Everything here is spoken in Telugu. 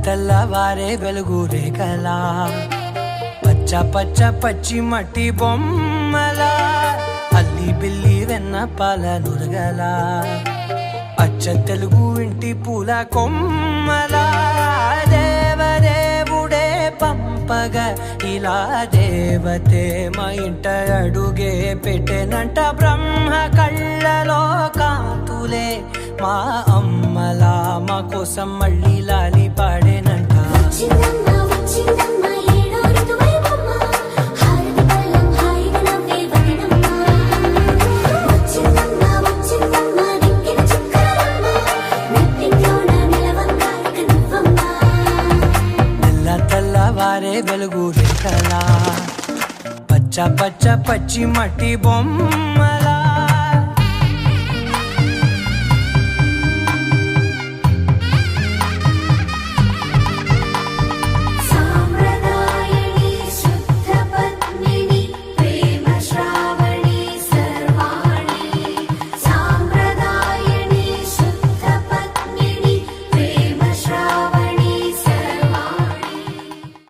తెల్లవారే వెలుగు రేఖలా పచ్చ పచ్చ పచ్చి మట్టి బొమ్మలా అల్లి బిల్లి వెన్న పాల నురగలా అచ్చ తెలుగు ఇంటి పూల కొమ్మలా దేవదేవుడే పంపగా ఇలా దేవతే మా ఇంట అడుగే పెట్టెనంట బ్రహ్మ కళ్ళలో కాంతులే మా అమ్మలా మా కోసం మళ్ళీ లాలి పాడేనంట తెల్లవారే వెలుగు రేఖలా పచ్చ పచ్చ పచ్చి మట్టి బొమ్మలా